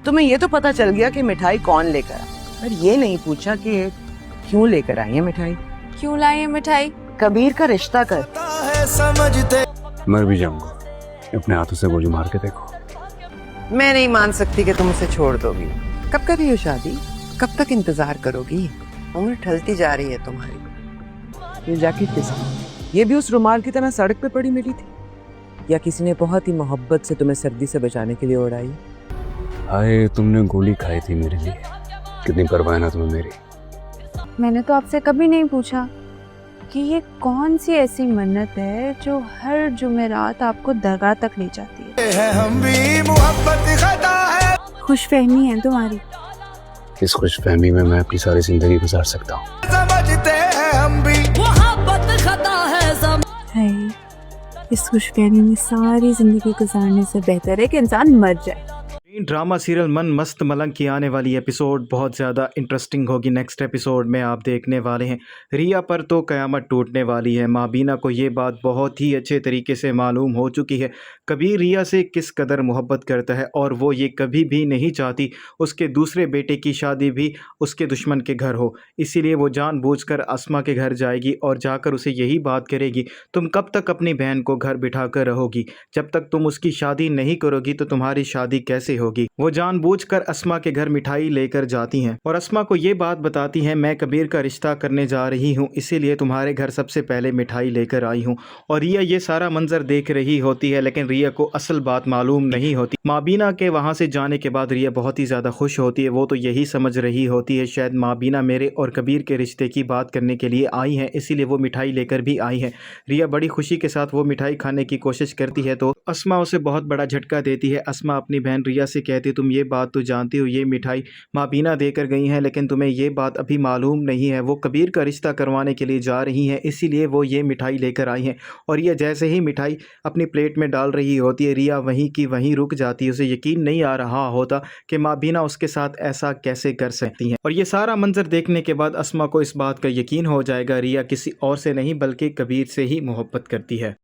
तुम्हें ये तो पता चल गया कि मिठाई कौन लेकर आया, पर ये नहीं पूछा कि क्यों लेकर आई है मिठाई। क्यों लाई है मिठाई? कबीर का रिश्ता कर। मर भी जाऊंगा, अपने हाथों से गोली मार के देखो। मैं नहीं मान सकती कि तुम उसे छोड़ दोगी। कब करी हो शादी? कब तक इंतजार करोगी? उम्र ढलती जा रही है तुम्हारी। ये जैकेट किसकी? ये भी उस रुमाल की तरह सड़क पे पड़ी मिली थी, या किसी ने बहुत ही मोहब्बत से तुम्हें सर्दी से बचाने के लिए उड़ाई? हाय, तुमने गोली खाई थी मेरे लिए, कितनी परवाह है ना तुम्हें मेरी। मैंने तो आपसे कभी नहीं पूछा कि ये कौन सी ऐसी मन्नत है जो हर जुमेरात आपको दरगाह तक ले जाती है। हम भी मोहब्बत खता है। खुशफहमी है तुम्हारी। इस खुशफहमी में मैं अपनी सारी जिंदगी गुजार सकता हूँ। समझते हैं हम भी मोहब्बत खता है। इस खुशफहमी में सारी जिंदगी गुजारने से बेहतर है कि इंसान मर जाए। ड्रामा सीरियल मन मस्त मलंग की आने वाली एपिसोड बहुत ज़्यादा इंटरेस्टिंग होगी। नेक्स्ट एपिसोड में आप देखने वाले हैं रिया पर तो क़यामत टूटने वाली है। माँ बीना को ये बात बहुत ही अच्छे तरीके से मालूम हो चुकी है कबीर रिया से किस कदर मोहब्बत करता है, और वो ये कभी भी नहीं चाहती उसके दूसरे बेटे की शादी भी उसके दुश्मन के घर हो। इसीलिए वो जानबूझकर अस्मा के घर जाएगी और जाकर उसे यही बात करेगी, तुम कब तक अपनी बहन को घर बिठा कर रहोगी? जब तक तुम उसकी शादी नहीं करोगी तो तुम्हारी शादी कैसे होगी? वो जानबूझकर अस्मा के घर मिठाई लेकर जाती हैं और अस्मा को ये बात बताती हैं, मैं कबीर का रिश्ता करने जा रही हूँ, इसीलिए तुम्हारे घर सबसे पहले मिठाई लेकर आई हूँ। और रिया ये सारा मंजर देख रही होती है, लेकिन रिया को असल बात मालूम नहीं होती। माँ बीना के वहाँ से जाने के बाद रिया बहुत ही ज़्यादा खुश होती है। वो तो यही समझ रही होती है शायद माँ बीना मेरे और कबीर के रिश्ते की बात करने के लिए आई हैं, इसीलिए वो मिठाई लेकर भी आई है। रिया बड़ी खुशी के साथ वो मिठाई खाने की कोशिश करती है तो अस्मा उसे बहुत बड़ा झटका देती है। अस्मा अपनी बहन रिया से कहती, तुम ये बात तो जानती हो, ये मिठाई माँ बीना देकर गई हैं, लेकिन तुम्हें ये बात अभी मालूम नहीं है, वो कबीर का रिश्ता करवाने के लिए जा रही हैं, इसीलिए वो ये मिठाई लेकर आई हैं। और ये जैसे ही मिठाई अपनी प्लेट में डाल रही होती है, रिया वहीं की वहीं रुक जाती है। उसे यकीन नहीं आ रहा होता कि माँ बीना उसके साथ ऐसा कैसे कर सकती हैं। और ये सारा मंजर देखने के बाद अस्मा को इस बात का यकीन हो जाएगा रिया किसी और से नहीं बल्कि कबीर से ही मोहब्बत करती है।